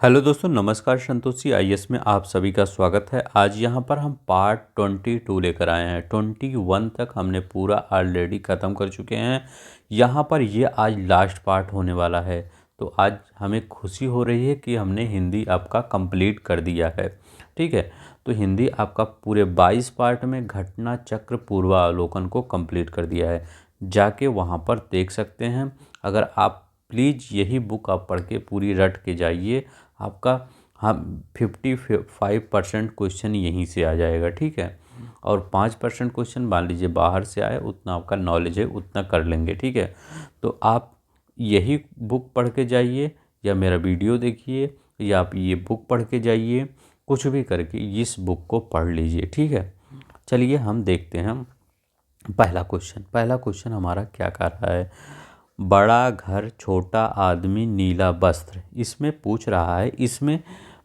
Hello दोस्तों, नमस्कार। Santoshi IAS में आप सभी का स्वागत है। आज यहाँ पर हम पार्ट 22 लेकर आए हैं। 21 तक हमने पूरा ऑलरेडी ख़त्म कर चुके हैं। यहाँ पर ये आज लास्ट पार्ट होने वाला है। तो आज हमें खुशी हो रही है कि हमने हिंदी आपका कंप्लीट कर दिया है। ठीक है, तो हिंदी आपका पूरे 22 पार्ट में घटना चक्र पूर्वावलोकन को कंप्लीट कर दिया है। जाके वहाँ पर देख सकते हैं। अगर आप प्लीज़ यही बुक आप पढ़ के पूरी रट के जाइए, आपका हम 55% क्वेश्चन यहीं से आ जाएगा। ठीक है, और 5% क्वेश्चन मान लीजिए बाहर से आए, उतना आपका नॉलेज है उतना कर लेंगे। ठीक है, तो आप यही बुक पढ़ के जाइए या मेरा वीडियो देखिए या आप ये बुक पढ़ के जाइए, कुछ भी करके इस बुक को पढ़ लीजिए। ठीक है, चलिए हम देखते हैं पहला क्वेश्चन हमारा क्या कर रहा है। बड़ा घर, छोटा आदमी, नीला वस्त्र। इसमें पूछ रहा है, इसमें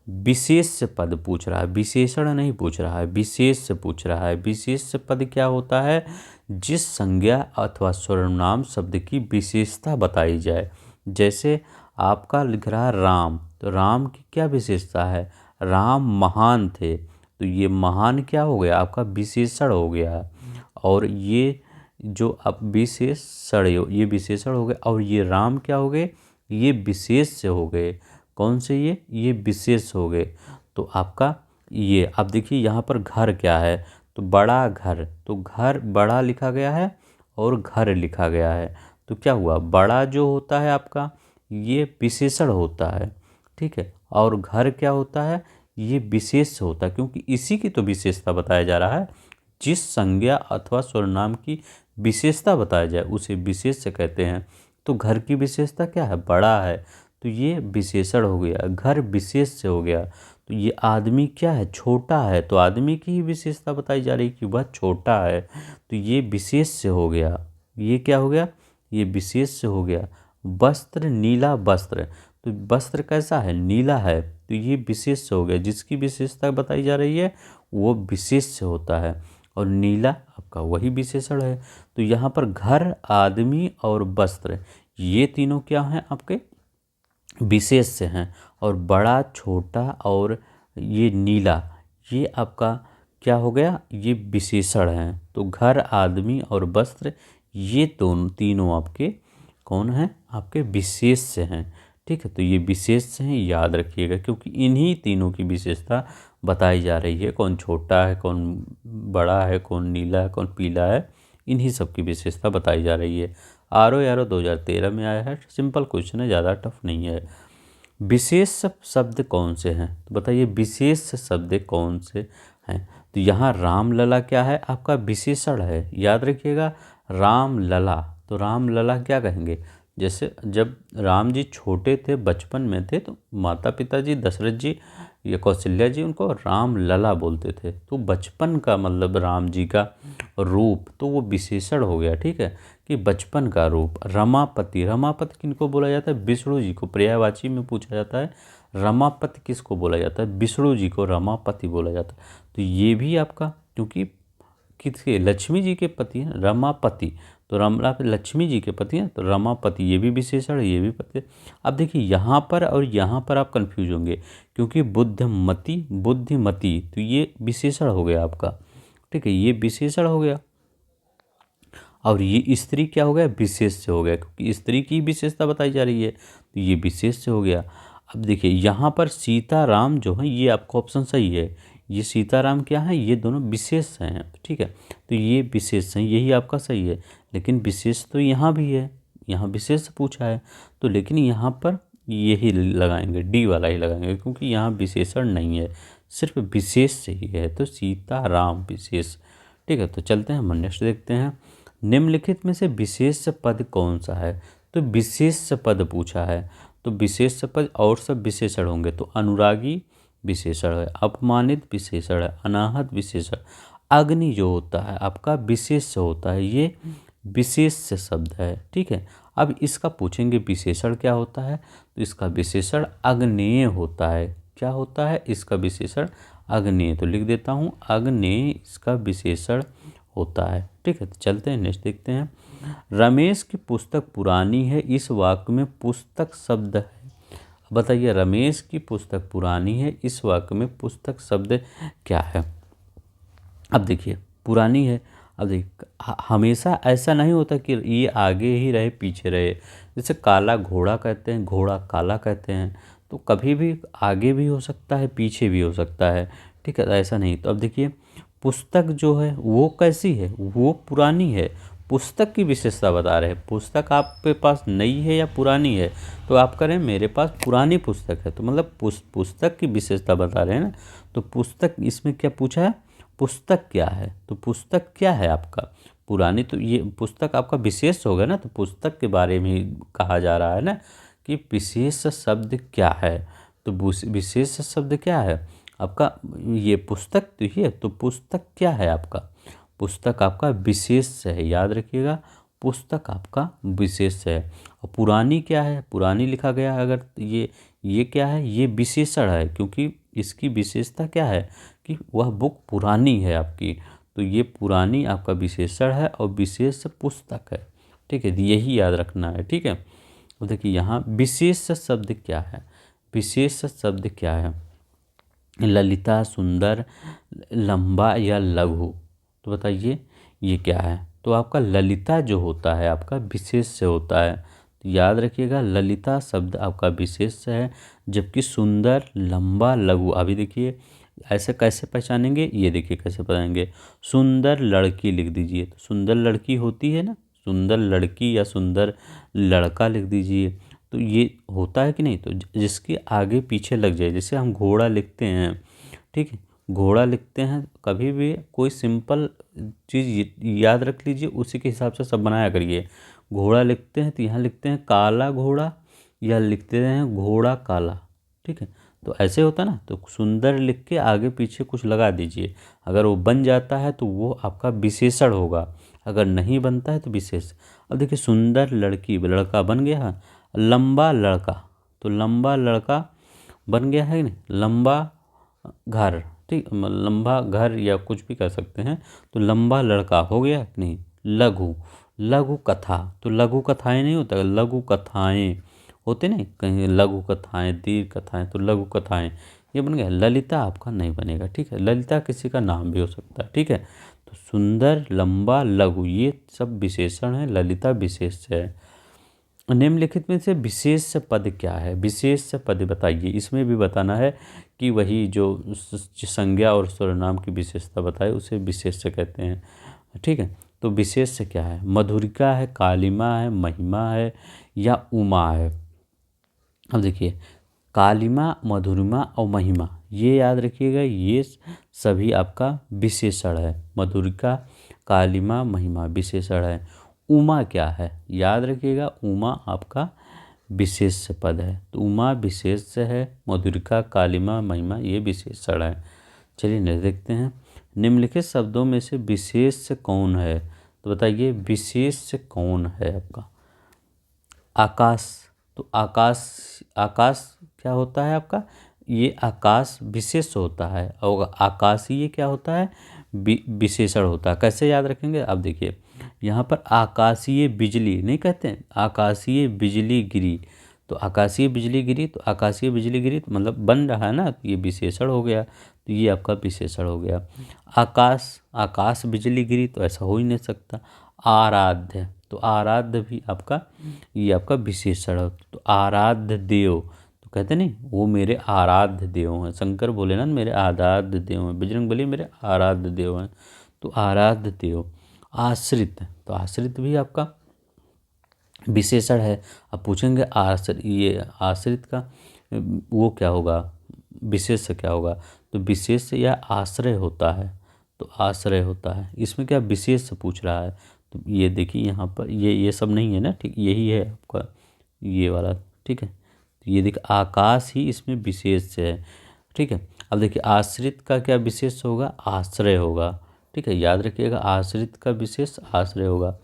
विशेष पद पूछ रहा है, विशेषण नहीं पूछ रहा है, विशेष पूछ रहा है। विशेष पद क्या होता है? जिस संज्ञा अथवा सर्वनाम शब्द की विशेषता बताई जाए। जैसे आपका लिख रहा है राम, तो राम की क्या विशेषता है? राम महान थे, तो ये महान क्या हो गया? आपका विशेषण हो गया। और ये जो अब विशेषण, ये विशेषण हो गए, और ये राम क्या हो गए? ये विशेष से हो गए। कौन से? ये विशेष हो गए। तो आपका ये अब देखिए यहाँ पर घर क्या है, तो बड़ा घर, तो घर बड़ा लिखा गया है और घर लिखा गया है। तो क्या हुआ? बड़ा जो होता है आपका ये विशेषण होता है। ठीक है, और घर क्या होता है? ये विशेष होता है, क्योंकि इसी की तो विशेषता बताया जा रहा है। जिस संज्ञा अथवा सर्वनाम की विशेषता बताया जाए उसे विशेष से कहते हैं। तो घर की विशेषता क्या है? बड़ा है, तो ये विशेषण हो गया। घर विशेष से हो गया। तो ये आदमी क्या है? छोटा है, तो आदमी की ही विशेषता बताई जा रही कि वह छोटा है, तो ये विशेष से हो गया। ये क्या हो गया? ये विशेष से हो गया। वस्त्र, नीला वस्त्र, तो वस्त्र कैसा है? नीला है, तो ये विशेष से हो गया। जिसकी विशेषता बताई जा रही है वो विशेष से होता है, और नीला आपका वही विशेषण है। तो यहाँ पर घर, आदमी और वस्त्र, ये तीनों क्या हैं? आपके विशेष से हैं। और बड़ा, छोटा और ये नीला, ये आपका क्या हो गया? ये विशेषण हैं। तो घर, आदमी और वस्त्र, ये दोनों तीनों आपके कौन हैं? आपके विशेष से हैं। ठीक है, तो ये विशेष से हैं, याद रखिएगा, क्योंकि इन्हीं तीनों की विशेषता बताई जा रही है। कौन छोटा है, कौन बड़ा है, कौन नीला है, कौन पीला है, इन्हीं सब की विशेषता बताई जा रही है। RO 2013 में आया है। सिंपल क्वेश्चन है, ज़्यादा टफ नहीं है। विशेष शब्द कौन से हैं? तो बताइए विशेष शब्द कौन से हैं? तो यहाँ राम लला क्या है? आपका विशेषण है, याद रखिएगा। राम लला, तो राम लला क्या कहेंगे? जैसे जब राम जी छोटे थे, बचपन में थे, तो माता पिता जी दशरथ जी या कौशल्या जी उनको राम लला बोलते थे। तो बचपन का मतलब राम जी का रूप, तो वो विशेषण हो गया। ठीक है, कि बचपन का रूप। रमापति, रमापति किनको बोला जाता है? विष्णु जी को। पर्यायवाची में पूछा जाता है रमापति किसको बोला जाता है? विष्णु जी को रमापति बोला जाता है। तो ये भी आपका, क्योंकि किसके? लक्ष्मी जी के पति हैं रमापति, तो लक्ष्मी जी के पति हैं, तो रमापति ये भी विशेषण है, ये भी पति। अब देखिए यहाँ पर और यहाँ पर आप कंफ्यूज होंगे, क्योंकि बुद्धमति, बुद्धिमती, तो ये विशेषण हो गया आपका। ठीक है, ये विशेषण हो गया। और ये स्त्री क्या हो गया? विशेष से हो गया, क्योंकि स्त्री की विशेषता बताई जा रही है, तो ये विशेष से हो गया। अब देखिए यहाँ पर सीताराम जो है, ये आपका ऑप्शन सही है। ये सीताराम क्या है? ये दोनों विशेष हैं। ठीक है, तो ये विशेष हैं, यही आपका सही है। लेकिन विशेष तो यहाँ भी है, यहाँ विशेष पूछा है, तो लेकिन यहाँ पर यही लगाएंगे, डी वाला ही लगाएंगे, क्योंकि यहाँ विशेषण नहीं है, सिर्फ विशेष से ही है। तो सीताराम विशेष। ठीक है, तो चलते हैं, हम नेक्स्ट देखते हैं। निम्नलिखित में से विशेष पद कौन सा है? तो विशेष पद पूछा है, तो विशेष पद और सब विशेषण होंगे। तो अनुरागी विशेषण है, अपमानित विशेषण है, अनाहत विशेषण। अग्नि जो होता है आपका विशेष होता है, ये विशेष शब्द है। ठीक है, अब इसका पूछेंगे विशेषण क्या होता है, तो इसका विशेषण अग्नेय होता है। क्या होता है इसका विशेषण? अग्नेय। तो लिख देता हूँ, अग्नेय इसका विशेषण होता है। ठीक है, तो चलते हैं, नेक्स्ट देखते हैं। रमेश की पुस्तक पुरानी है, इस वाक्य में पुस्तक शब्द है। बताइए रमेश की पुस्तक पुरानी है, इस वाक्य में पुस्तक शब्द क्या है। अब देखिए पुरानी है। अब देखिए हमेशा ऐसा नहीं होता कि ये आगे ही रहे पीछे रहे। जैसे काला घोड़ा कहते हैं, घोड़ा काला कहते हैं, तो कभी भी आगे भी हो सकता है पीछे भी हो सकता है। ठीक है, ऐसा नहीं। तो अब देखिए पुस्तक जो है वो कैसी है, वो पुरानी है। पुस्तक की विशेषता बता रहे हैं, पुस्तक आपके पास नई है या पुरानी है। तो आप करें मेरे पास पुरानी पुस्तक है, तो मतलब पुस्तक की विशेषता बता रहे हैं ना। तो पुस्तक इसमें क्या पूछा है, पुस्तक क्या है। तो पुस्तक क्या है आपका पुरानी, तो ये पुस्तक आपका विशेष हो गया ना। तो पुस्तक के बारे में ही कहा जा रहा है ना कि विशेष शब्द क्या है। तो विशेष शब्द क्या है आपका, ये पुस्तक तो ये, तो पुस्तक क्या है आपका, पुस्तक आपका विशेष है, याद रखिएगा। पुस्तक आपका विशेष है। और पुरानी क्या है, पुरानी लिखा गया है अगर, ये क्या है, ये विशेषण है, क्योंकि इसकी विशेषता क्या है कि वह बुक पुरानी है आपकी। तो ये पुरानी आपका विशेषण है और विशेष पुस्तक है। ठीक है, यही याद रखना है। ठीक है, तो देखिए यहाँ विशेष शब्द क्या है, विशेष शब्द क्या है, ललिता, सुंदर, लंबा या लघु। तो बताइए ये क्या है। तो आपका ललिता जो होता है आपका विशेष से होता है, तो याद रखिएगा ललिता शब्द आपका विशेष से है, जबकि सुंदर, लंबा, लघु। अभी देखिए ऐसे कैसे पहचानेंगे, ये देखिए कैसे पहचानेंगे। सुंदर लड़की लिख दीजिए, तो सुंदर लड़की होती है ना, सुंदर लड़की या सुंदर लड़का लिख दीजिए। तो ये होता है कि नहीं। तो जिसके आगे पीछे लग जाए, जैसे हम घोड़ा लिखते हैं, ठीक है, घोड़ा लिखते हैं, कभी भी कोई सिंपल चीज़ याद रख लीजिए, उसी के हिसाब से सब बनाया करिए। घोड़ा लिखते हैं तो यहाँ लिखते हैं काला घोड़ा या लिखते हैं घोड़ा काला। ठीक है, तो ऐसे होता है ना। तो सुंदर लिख के आगे पीछे कुछ लगा दीजिए, अगर वो बन जाता है तो वो आपका विशेषण होगा, अगर नहीं बनता है तो विशेष। अब देखिए सुंदर लड़की, लड़का बन गया, लंबा लड़का, तो लंबा लड़का बन गया है नहीं, लंबा घर, ठीक, लंबा घर या कुछ भी कर सकते हैं। तो लंबा लड़का हो गया कि नहीं। लघु, लघु कथा, तो लघु कथाएं नहीं होता, लघु कथाएं होते नहीं, कहीं लघु कथाएं, दीर्घ कथाएं, तो लघु कथाएं ये बन गया। ललिता आपका नहीं बनेगा। ठीक है, ललिता किसी का नाम भी हो सकता है। ठीक है, तो सुंदर, लंबा, लघु ये सब विशेषण है, ललिता विशेष है। निम्नलिखित में से विशेष पद क्या है, विशेष पद बताइए। इसमें भी बताना है कि वही जो संज्ञा और सर्वनाम की विशेषता बताए उसे विशेष कहते हैं। ठीक है, तो विशेष क्या है, मधुरिका है, कालिमा है, महिमा है या उमा है। अब देखिए कालिमा, मधुरिमा और महिमा ये याद रखिएगा, ये सभी आपका विशेषण है। मधुरिका, कालिमा, महिमा विशेषण है। उमा क्या है, याद रखिएगा उमा आपका विशेष पद है। तो उमा विशेष है, मधुरिका, कालिमा, महिमा ये विशेषण है। चलिए नहीं देखते हैं, निम्नलिखित शब्दों में से विशेष कौन है। तो बताइए विशेष कौन है आपका। आकाश, तो आकाश, आकाश क्या होता है आपका, ये आकाश विशेष होता है और आकाशीय क्या होता है, विशेषण होता है। कैसे याद रखेंगे, अब देखिए यहाँ पर आकाशीय बिजली नहीं कहते हैं, आकाशीय बिजली गिरी। तो आकाशीय बिजली गिरी, तो आकाशीय बिजली गिरी तो मतलब बन रहा है ना, तो ये विशेषण हो गया, तो ये आपका विशेषण हो गया। आकाश, आकाश बिजली गिरी तो ऐसा हो ही नहीं सकता। आराध्य, तो आराध्य भी आपका, ये आपका विशेषण है। तो आराध्य देव, तो कहते नहीं वो मेरे आराध्य देव हैं, शंकर भोलेनाथ मेरे आराध्य देव हैं, बजरंगबली मेरे आराध्य देव हैं। तो आराध्य देव। आश्रित, तो आश्रित भी आपका विशेषण है। अब पूछेंगे ये आश्रित का वो क्या होगा, विशेष क्या होगा। तो विशेष या आश्रय होता है, तो आश्रय होता है। इसमें क्या विशेष पूछ रहा है, तो ये देखिए यहाँ पर ये सब नहीं है ना, ठीक, यही है आपका ये वाला। ठीक है, तो ये देखिए आकाश ही इसमें विशेष है। ठीक है, अब देखिए आश्रित का क्या विशेष होगा, आश्रय होगा। ठीक है, याद रखिएगा आश्रित का विशेष आश्रय होगा।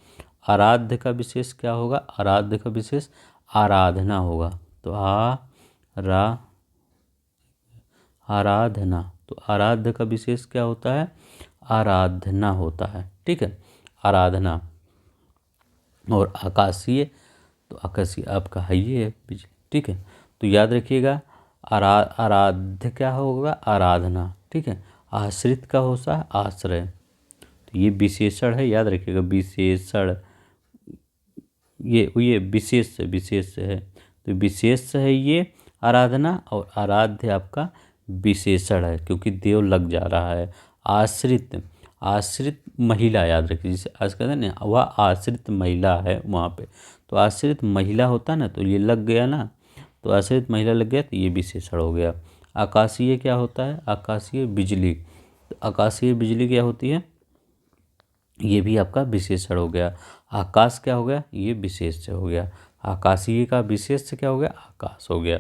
आराध्य का विशेष क्या होगा, आराध्य का विशेष आराधना होगा। तो आराधना, तो आराध्य का विशेष क्या होता है, आराधना होता है। ठीक है, आराधना। और आकाशीय, तो आकाशीय आपका है ये है बिजली। ठीक है, तो याद रखिएगा आराध्य क्या होगा, आराधना, ठीक है। आश्रित का होता है आश्रय। तो ये विशेषण है, याद रखिएगा विशेषण, ये विशेष है। तो विशेष है ये आराधना, और आराध्य आपका विशेषण है क्योंकि देव लग जा रहा है। आश्रित, आश्रित महिला, याद रखिए जिसे आज कहते हैं ना वह आश्रित महिला है वहाँ पे। तो आश्रित महिला होता ना, तो ये लग गया ना, तो आश्रित महिला लग गया तो ये विशेषण हो गया। आकाशीय क्या होता है, आकाशीय बिजली। तो आकाशीय बिजली क्या होती है, ये भी आपका विशेषण हो गया। आकाश क्या हो गया, ये विशेष हो गया। आकाशीय का विशेष क्या हो गया, आकाश हो गया,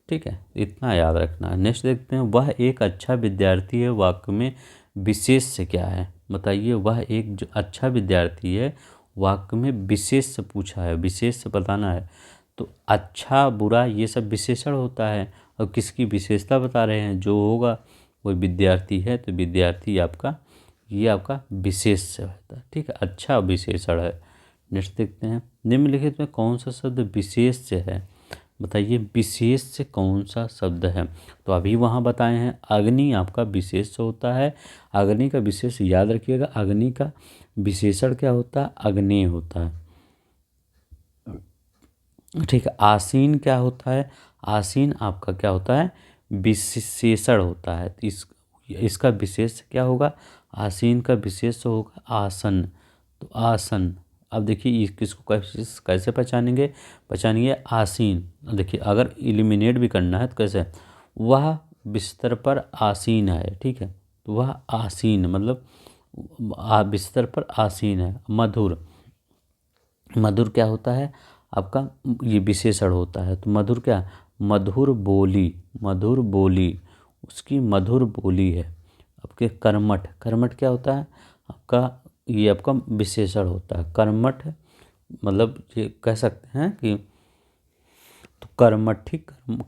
ठीक है। इतना याद रखना है। नेक्स्ट देखते हैं, वह एक अच्छा विद्यार्थी है, वाक्य में विशेष से क्या है, बताइए। वह एक जो अच्छा विद्यार्थी है, वाक्य में विशेष से पूछा है, विशेष से बताना है। तो अच्छा बुरा ये सब विशेषण होता है, और किसकी विशेषता बता रहे हैं, जो होगा वो विद्यार्थी है, तो विद्यार्थी आपका ये आपका विशेष से होता है, ठीक है। अच्छा विशेषण है। नेक्स्ट देखते हैं, निम्नलिखित में कौन सा शब्द विशेष से है, बताइए विशेष से कौन सा शब्द है। तो अभी वहाँ बताए हैं अग्नि आपका विशेष होता है। अग्नि का विशेष याद रखिएगा, अग्नि का विशेषण क्या होता है, अग्नेय होता है, ठीक है। आसीन क्या होता है, आसीन आपका क्या होता है, विशेषण होता है। तो इसका विशेष क्या होगा, आसीन का विशेष होगा आसन। तो आसन, अब देखिए किसको कैसे पहचानेंगे, पहचानिए आसीन। देखिए अगर एलिमिनेट भी करना है तो कैसे, वह बिस्तर पर आसीन है, ठीक है। तो वह आसीन मतलब बिस्तर पर आसीन है। मधुर, मधुर क्या होता है आपका, ये विशेषण होता है। तो मधुर क्या, मधुर बोली, मधुर बोली, उसकी मधुर बोली है। आपके कर्मठ, कर्मठ क्या होता है आपका, ये आपका विशेषण होता है। कर्मठ मतलब ये कह सकते हैं कि, तो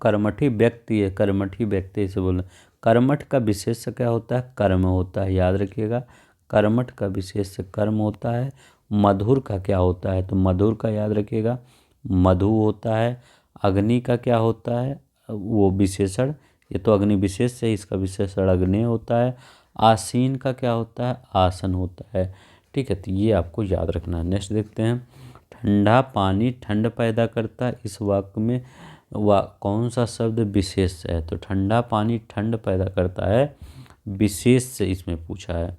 कर्मठी व्यक्ति है, कर्मठी व्यक्ति से बोल। कर्मठ का विशेष क्या होता है, कर्म होता है, याद रखिएगा। कर्मठ का विशेष कर्म होता है। मधुर का क्या होता है, तो मधुर का याद रखिएगा मधु होता है। अग्नि का क्या होता है, वो विशेषण, ये तो अग्नि विशेष है, इसका विशेषण अग्नि होता है। आसीन का क्या होता है, आसन होता है, ठीक है। तो ये आपको याद रखना है। नेक्स्ट देखते हैं, ठंडा पानी ठंड पैदा करता है, इस वाक्य में कौन सा शब्द विशेष है। तो ठंडा पानी ठंड पैदा करता है, विशेष से इसमें पूछा है।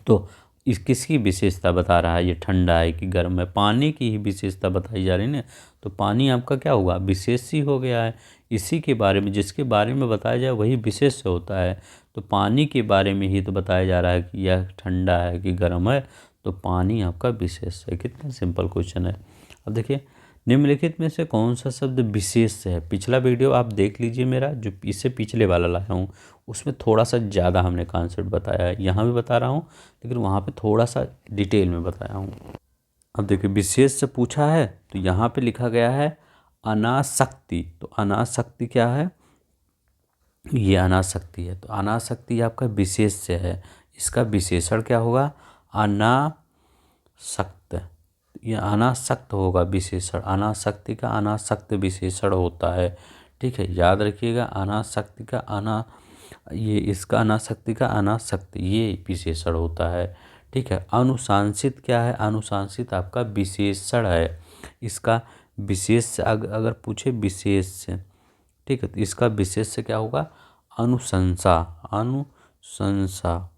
तो इस किसकी विशेषता बता रहा है, ये ठंडा है कि गर्म है, पानी की ही विशेषता बताई जा रही है ना। तो पानी आपका क्या हुआ, विशेष ही हो गया है। इसी के बारे में, जिसके बारे में बताया जाए वही विशेष होता है। तो पानी के बारे में ही तो बताया जा रहा है कि यह ठंडा है कि गर्म है, तो पानी आपका विशेष है। कितना सिंपल क्वेश्चन है। अब देखिए, निम्नलिखित में से कौन सा शब्द विशेष है। पिछला वीडियो आप देख लीजिए मेरा, जो इससे पिछले वाला लाया हूँ, उसमें थोड़ा सा ज़्यादा हमने कॉन्सेप्ट बताया है। यहाँ भी बता रहा हूँ, लेकिन वहाँ पे थोड़ा सा डिटेल में बताया हूँ। अब देखिए, विशेष से पूछा है तो यहाँ पे लिखा गया है अनासक्ति। तो अनासक्ति क्या है, ये अनासक्ति है। तो अनासक्ति आपका विशेष से है, इसका विशेषण क्या होगा, अनासक्त। ये अनासक्त होगा विशेषण, अनासक्ति का अनासक्त विशेषण होता है, ठीक है। याद रखिएगा, अनासक्ति का ये इसका अनासक्ति का अनासक्त ये विशेषण होता है, ठीक है। अनुशांसित क्या है, अनुशांसित आपका विशेषण है। इसका विशेष से अगर पूछे विशेष से, ठीक है, तो इसका विशेष से क्या होगा, अनुशंसा, अनुशंसा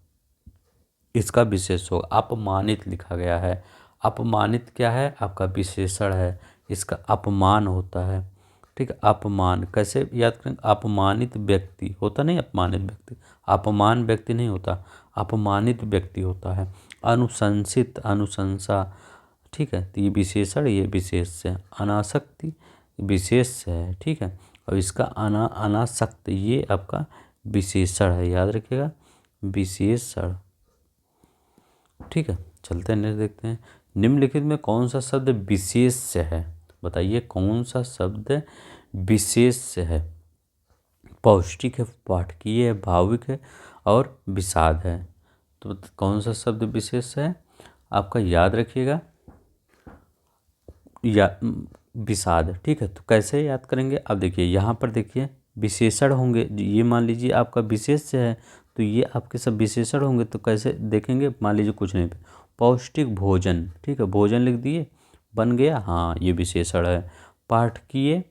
इसका विशेष होगा। अपमानित लिखा गया है, अपमानित क्या है आपका विशेषण है, इसका अपमान होता है, ठीक है। अपमान कैसे याद करें, अपमानित व्यक्ति होता नहीं, अपमानित व्यक्ति, अपमान व्यक्ति नहीं होता, अपमानित व्यक्ति होता है। अनुशंसित, अनुशंसा, ठीक है। तो ये विशेषण, ये विशेष से। अनासक्ति विशेष से है, ठीक है। और इसका अनासक्त ये आपका विशेषण है, याद रखिएगा विशेषण, ठीक है। चलते हैं नेक्स्ट देखते हैं, निम्नलिखित में कौन सा शब्द विशेष से है, बताइए कौन सा शब्द विशेष से है। पौष्टिक है, पाठकीय है, भाविक है और विषाद है। तो कौन सा शब्द विशेष है आपका, याद रखिएगा, या विषाद। ठीक है, तो कैसे याद करेंगे? अब देखिए यहाँ पर देखिए विशेषण होंगे, ये मान लीजिए आपका विशेष्य है तो ये आपके सब विशेषण होंगे। तो कैसे देखेंगे? मान लीजिए कुछ नहीं, पौष्टिक भोजन। ठीक है, भोजन लिख दिए, बन गया, हाँ ये विशेषण है। पाठकीय,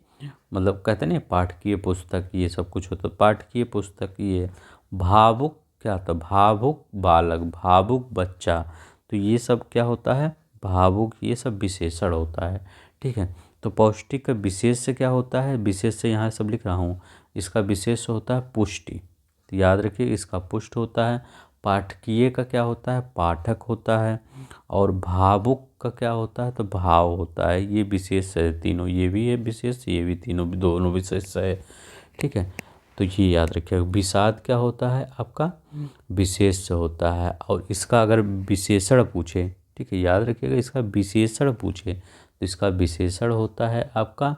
मतलब कहते नहीं पाठकीय पुस्तक, ये सब कुछ होता है। पाठकीय पुस्तक ये। भावुक क्या होता है? भावुक बालक, भावुक बच्चा। तो ये सब क्या होता है? भावुक, ये सब विशेषण होता है। ठीक है, तो पौष्टिक का विशेष से क्या होता है? विशेष से यहाँ सब लिख रहा हूँ, इसका विशेष होता है पुष्टि, तो याद रखिए इसका पुष्ट होता है। पाठकीय का क्या होता है? पाठक होता है। और भावुक का क्या होता है? तो भाव होता है। ये विशेष है तीनों, ये भी है विशेष, ये भी, तीनों भी, दोनों विशेष है। ठीक है, तो ये याद रखिएगा। विषाद क्या होता है आपका? विशेष होता है। और इसका अगर विशेषण पूछे, ठीक है, याद रखिएगा, इसका विशेषण पूछे तो इसका विशेषण होता है आपका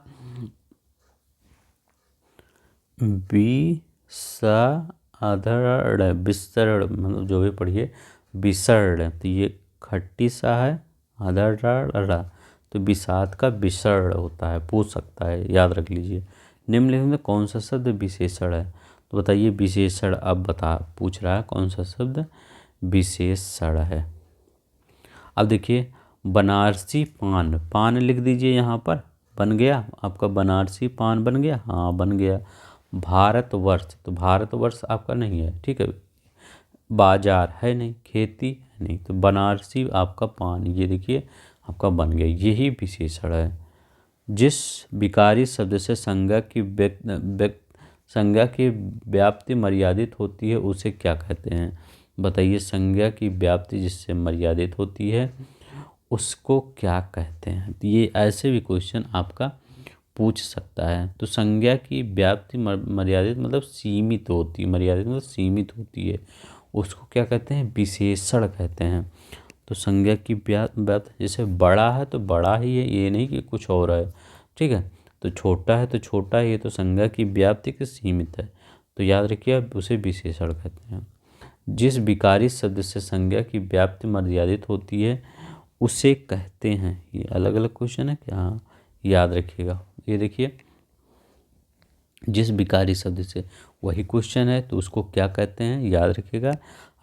विसरण, विसरण, मतलब जो भी पढ़िए विसर्ण, तो ये खट्टी सा है, अधड़, तो विषाद का विसर्ण होता है, पूछ सकता है, याद रख लीजिए। निम्नलिखित में कौन सा शब्द विशेषण है? तो बताइए विशेषण, अब पूछ रहा है कौन सा शब्द विशेषण है। अब देखिए बनारसी पान, पान लिख दीजिए यहाँ पर, बन गया आपका बनारसी पान, बन गया, हाँ बन गया। भारतवर्ष, तो भारतवर्ष आपका नहीं है, ठीक है। बाजार है नहीं, खेती है नहीं, तो बनारसी आपका पान, ये देखिए आपका बन गया, यही विशेषण है। जिस विकारी शब्द से संज्ञा की व्याप्ति मर्यादित होती है उसे क्या कहते हैं? बताइए, संज्ञा की व्याप्ति जिससे मर्यादित होती है उसको क्या कहते हैं? तो ये ऐसे भी क्वेश्चन आपका पूछ सकता है। तो संज्ञा की व्याप्ति मर्यादित मतलब सीमित होती है, मर्यादित मतलब सीमित होती है, उसको क्या कहते हैं? विशेषण कहते हैं। तो संज्ञा की व्याप्ति, जैसे बड़ा है तो बड़ा ही है, ये नहीं कि कुछ और है, ठीक है। तो छोटा है तो छोटा ही है, तो संज्ञा की व्याप्ति की सीमित है, तो याद रखिए आप उसे विशेषण कहते हैं। जिस विकारी शब्द से संज्ञा की व्याप्ति मर्यादित होती है उसे कहते हैं, ये अलग अलग क्वेश्चन है क्या? हाँ, याद रखिएगा। ये देखिए जिस विकारी शब्द से, वही क्वेश्चन है, तो उसको क्या कहते हैं? याद रखिएगा,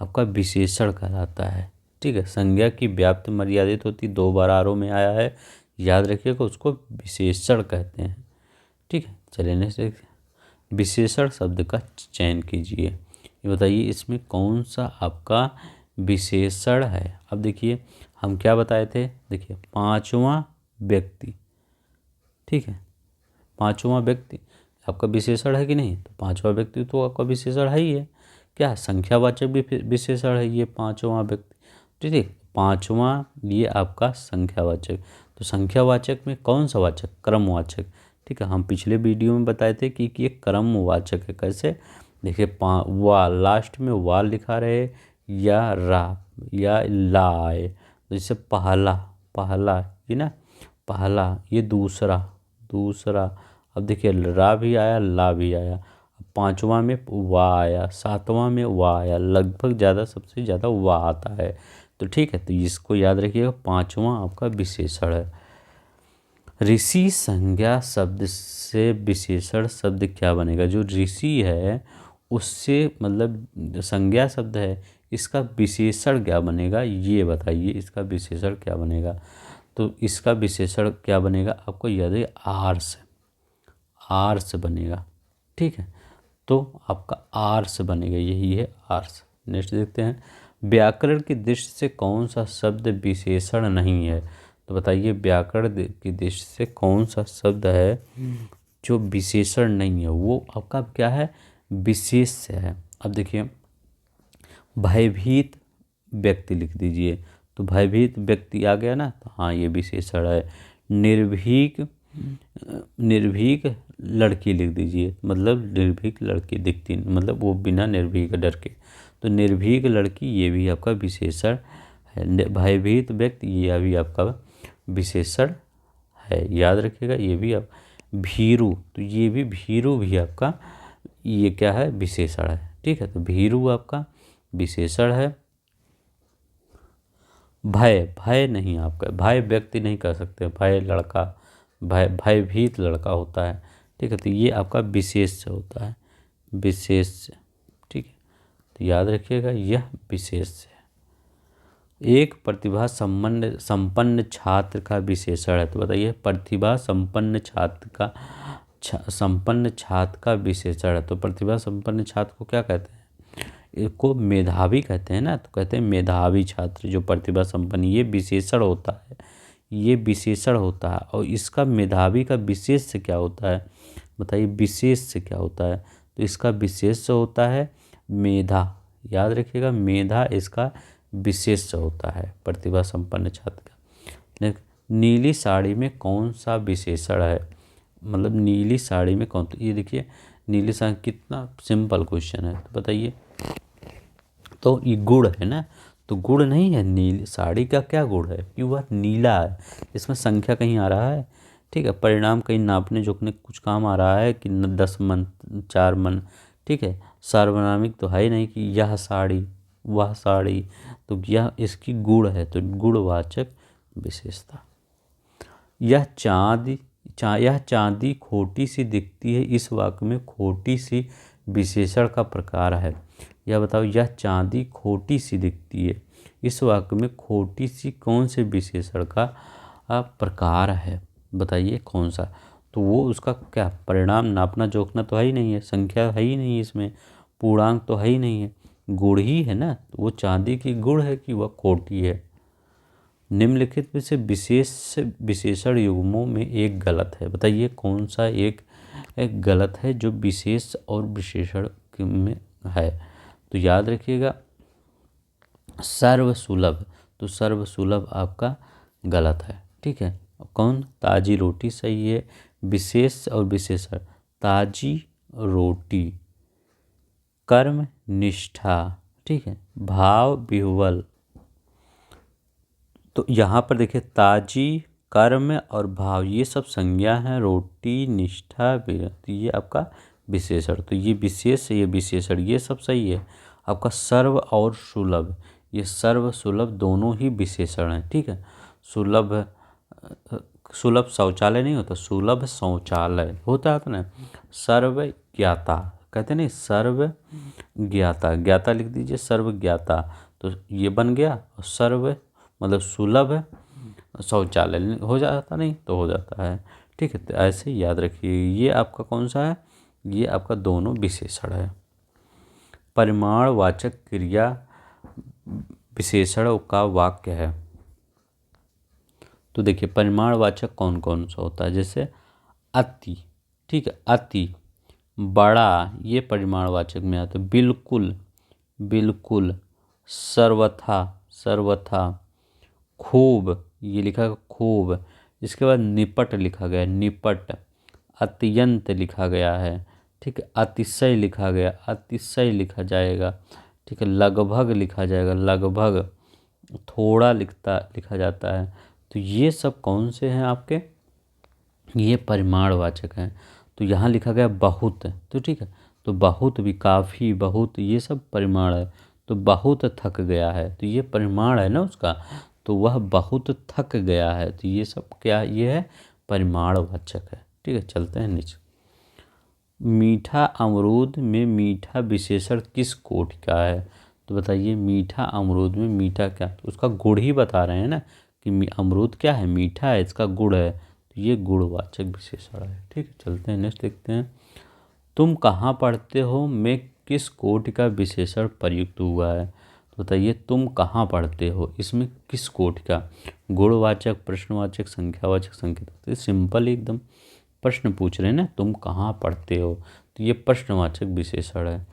आपका विशेषण कहलाता है। ठीक है, संज्ञा की व्याप्ति मर्यादित होती, 2 बार आरो में आया है, याद रखिएगा उसको विशेषण कहते हैं। ठीक है, चलिए नेक्स्ट, विशेषण शब्द का चयन कीजिए। ये बताइए इसमें कौन सा आपका विशेषण है? अब देखिए हम क्या बताए थे, देखिए पांचवा व्यक्ति, ठीक है, पांचवा व्यक्ति आपका विशेषण है कि नहीं? तो पांचवा व्यक्ति तो आपका विशेषण है ही है। क्या संख्यावाचक भी विशेषण है ये पांचवा व्यक्ति, ठीक है, पांचवा ये आपका संख्यावाचक। तो संख्यावाचक में कौन सा वाचक? क्रमवाचक। ठीक है, हम पिछले वीडियो में बताए थे कि ये क्रमवाचक है। कैसे? देखिए वा, लास्ट में वा लिखा रहे या रा या ला आए, तो जैसे पहला, पहला ये ना, पहला, ये दूसरा, दूसरा। अब देखिए रा भी आया, ला भी आया, पांचवा में वा आया, सातवां में वा आया, लगभग ज़्यादा, सबसे ज़्यादा वा आता है। तो ठीक है, तो इसको याद रखिएगा, पांचवा आपका विशेषण है। ऋषि संज्ञा शब्द से विशेषण शब्द क्या बनेगा? जो ऋषि है उससे मतलब संज्ञा शब्द है, इसका विशेषण क्या बनेगा? ये बताइए, इसका विशेषण क्या बनेगा? तो इसका विशेषण क्या बनेगा आपको याद है? आर्स, आर्स बनेगा। ठीक है, तो आपका आर्स बनेगा, यही है आर्स। नेक्स्ट देखते हैं, व्याकरण की दृष्टि से कौन सा शब्द विशेषण नहीं है? तो बताइए व्याकरण की दृष्टि से कौन सा शब्द है जो विशेषण नहीं है? वो आपका क्या है? विशेष है। अब देखिए भयभीत व्यक्ति लिख दीजिए, तो भयभीत व्यक्ति आ गया ना, तो हाँ ये विशेषण है। निर्भीक, निर्भीक लड़की लिख दीजिए, मतलब निर्भीक लड़की दिखती, मतलब वो बिना निर्भीक डर के, तो निर्भीक लड़की ये भी आपका विशेषण है। भयभीत व्यक्ति ये भी आपका विशेषण है, याद रखिएगा। ये भी आप भीरू, तो ये भी भीरू भी आपका ये क्या है? विशेषण है। ठीक है, तो भीरू आपका विशेषण है। भय, भय नहीं आपका, भय व्यक्ति नहीं कह सकते, भय लड़का, भयभीत लड़का होता है। ठीक है, तो ये आपका विशेष्य होता है, विशेष्य। ठीक है, तो याद रखिएगा यह विशेष्य है। एक प्रतिभा संपन्न छात्र का विशेषण है। तो बताइए प्रतिभा संपन्न छात्र का विशेषण है। तो प्रतिभा संपन्न छात्र को क्या कहते हैं? इसको मेधावी कहते हैं ना, तो कहते हैं मेधावी छात्र जो प्रतिभा संपन्न, ये विशेषण होता है, ये विशेषण होता है। और इसका मेधावी का विशेष्य क्या होता है? बताइए विशेष्य क्या होता है? तो इसका विशेष्य होता है मेधा। याद रखिएगा मेधा इसका विशेष्य होता है प्रतिभा संपन्न छात्र का। नीली साड़ी में कौन सा विशेषण है? मतलब नीली साड़ी में कौन, तो ये देखिए नीली साड़ी कितना सिंपल क्वेश्चन है, तो बताइए। तो ये गुण है ना, तो गुण नहीं है, नीली साड़ी का क्या गुण है कि वह नीला है। इसमें संख्या कहीं आ रहा है? ठीक है, परिणाम कहीं नापने जोखने कुछ काम आ रहा है कि 10 मन 4 मन? ठीक है, सार्वनामिक तो है ही नहीं कि यह साड़ी वह साड़ी, तो यह इसकी गुण है, तो गुणवाचक विशेषता। यह चांदी खोटी सी दिखती है, इस वाक्य में खोटी सी विशेषण का प्रकार है। यह बताओ, यह चांदी खोटी सी दिखती है, इस वाक्य में खोटी सी कौन से विशेषण का प्रकार है? बताइए कौन सा? तो वो उसका क्या परिणाम नापना जोखना तो है ही नहीं है, संख्या है ही नहीं इसमें, पूर्णांक तो है ही नहीं है, गुण ही है ना। तो वो चांदी की गुण है कि वह खोटी है। निम्नलिखित में से विशेषण युग्मों में एक गलत है। बताइए कौन सा एक गलत है जो विशेष और विशेषण में है? तो याद रखिएगा सर्वसुलभ, तो सर्वसुलभ आपका गलत है। ठीक है, कौन? ताजी रोटी सही है। विशेष और विशेषण, ताजी रोटी, कर्म निष्ठा, ठीक है, भाव विह्वल। तो यहाँ पर देखिए ताजी, कर्म और भाव ये सब संज्ञा हैं, रोटी निष्ठा तो ये आपका विशेषण। तो ये विशेष ये विशेषण ये सब सही है। आपका सर्व और सुलभ, ये सर्व सुलभ दोनों ही विशेषण हैं। ठीक है, सुलभ सुलभ शौचालय नहीं होता, सुलभ शौचालय होता है ना। सर्व ज्ञाता कहते नहीं, सर्व ज्ञाता, ज्ञाता लिख दीजिए सर्व ज्ञाता, तो ये बन गया। सर्व मतलब सुलभ शौचालय हो जाता, नहीं तो हो जाता है। ठीक है, तो ऐसे याद रखिए ये आपका कौन सा है? ये आपका दोनों विशेषण है। परिमाणवाचक क्रिया विशेषण का वाक्य है। तो देखिए परिमाणवाचक कौन कौन सा होता है? जैसे अति, ठीक है, अति, बड़ा, ये परिमाणवाचक में आता है। बिल्कुल, बिल्कुल, सर्वथा, सर्वथा, खूब, ये लिखा गया खूब। इसके बाद निपट लिखा गया, निपट, अत्यंत लिखा गया है। ठीक है, अतिशय लिखा गया, अतिशय लिखा जाएगा। ठीक है, लगभग लिखा जाएगा, लगभग, थोड़ा लिखा जाता है। तो ये सब कौन से हैं आपके? ये परिमाणवाचक हैं। तो यहाँ लिखा गया बहुत, तो ठीक है, तो बहुत भी, काफ़ी, बहुत, ये सब परिमाण है। तो बहुत थक गया है, तो ये परिमाण है ना उसका, तो वह बहुत थक गया है। तो ये सब क्या ये है? परिमाणवाचक है। ठीक है, चलते हैं नीचे। मीठा अमरूद में मीठा विशेषण किस कोटि का है? तो बताइए मीठा अमरूद में मीठा क्या, तो उसका गुण ही बता रहे हैं ना कि अमरूद क्या है? मीठा है, इसका गुण है, तो ये गुणवाचक विशेषण है। ठीक है, चलते हैं नेक्स्ट देखते हैं। तुम कहाँ पढ़ते हो में किस कोटि का विशेषण प्रयुक्त हुआ है? तो बताइए तुम कहाँ पढ़ते हो, इसमें किस कोटि का? गुणवाचक, प्रश्नवाचक, संख्यावाचक, संकेत। तो सिंपल एकदम प्रश्न पूछ रहे हैं ना, तुम कहाँ पढ़ते हो, तो ये प्रश्नवाचक विशेषण है,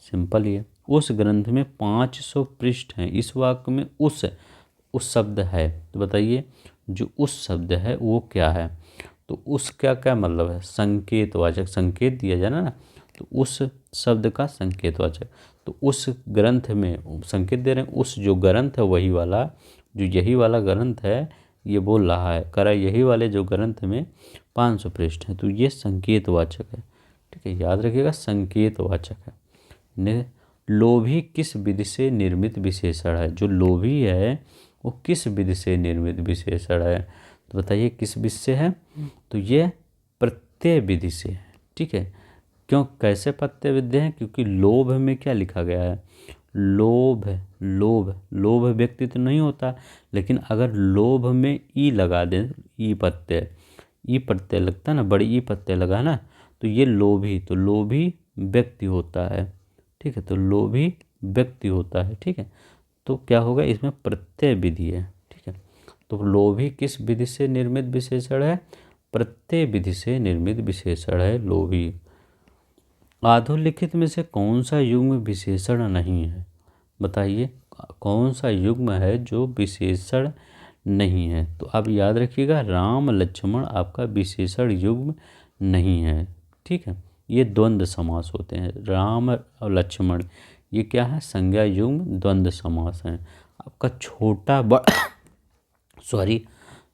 सिंपल ही है। उस ग्रंथ में 500 पृष्ठ हैं, इस वाक्य में उस शब्द है, तो बताइए जो उस शब्द है वो क्या है? तो उस क्या क्या मतलब है? संकेतवाचक, संकेत दिया जाए ना, तो उस शब्द का संकेतवाचक। तो उस ग्रंथ में संकेत दे रहे हैं, उस जो ग्रंथ है वही वाला, जो यही वाला ग्रंथ है ये बोल रहा है, करा यही वाले जो ग्रंथ में 500 पृष्ठ हैं, तो ये संकेतवाचक है। ठीक है, याद रखिएगा संकेतवाचक है। लोभी किस विधि से निर्मित विशेषण है? जो लोभी है वो किस विधि से निर्मित विशेषण है? तो बताइए किस विधि से है? तो ये प्रत्यय विधि से है। ठीक है, क्यों कैसे प्रत्यय विधि है? क्योंकि लोभ में क्या लिखा गया है? लोभ है, लोभ लोभ व्यक्ति तो नहीं होता, लेकिन अगर लोभ में ई लगा दें, ई प्रत्यय लगता है ना, बड़ी ई प्रत्यय लगा ना, तो ये लोभी, तो लोभी व्यक्ति होता है। ठीक है, तो लोभी व्यक्ति होता है। ठीक है, तो क्या होगा इसमें? प्रत्यय विधि है। ठीक है, तो लोभी किस विधि से निर्मित विशेषण है? प्रत्यय विधि से निर्मित विशेषण है लोभी। अधोलिखित में से कौन सा युग्म विशेषण नहीं है? बताइए कौन सा युग्म है जो विशेषण नहीं है? तो आप याद रखिएगा, राम लक्ष्मण आपका विशेषण युग्म नहीं है। ठीक है, ये द्वंद्व समास होते हैं। राम और लक्ष्मण ये क्या है? संज्ञा युग्म द्वंद्व समास है। आपका छोटा बड़ा सॉरी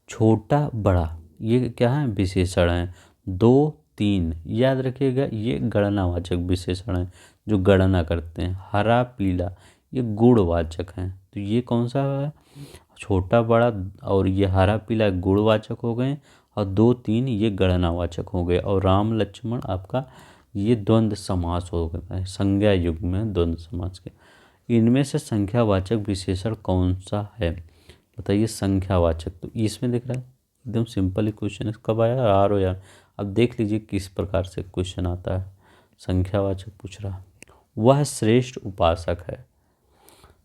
छोटा बड़ा ये क्या है? विशेषण है। दो तीन याद रखिएगा, ये गणनावाचक विशेषण है जो गणना करते हैं। हरा पीला ये गुणवाचक हैं। तो ये कौन सा है? छोटा बड़ा और ये हरा पीला गुणवाचक हो गए, और दो तीन ये गणनावाचक हो गए, और राम लक्ष्मण आपका ये द्वंद्व समास हो गया है, संज्ञा युग में द्वंद्व समास के। इनमें से संख्यावाचक विशेषण कौन सा है? बताइए संख्यावाचक। तो इसमें दिख रहा है एकदम सिंपल ही क्वेश्चन है। कब आया? आर हो यार। अब देख लीजिए किस प्रकार से क्वेश्चन आता है। संख्यावाचक पूछ रहा, वह श्रेष्ठ उपासक है।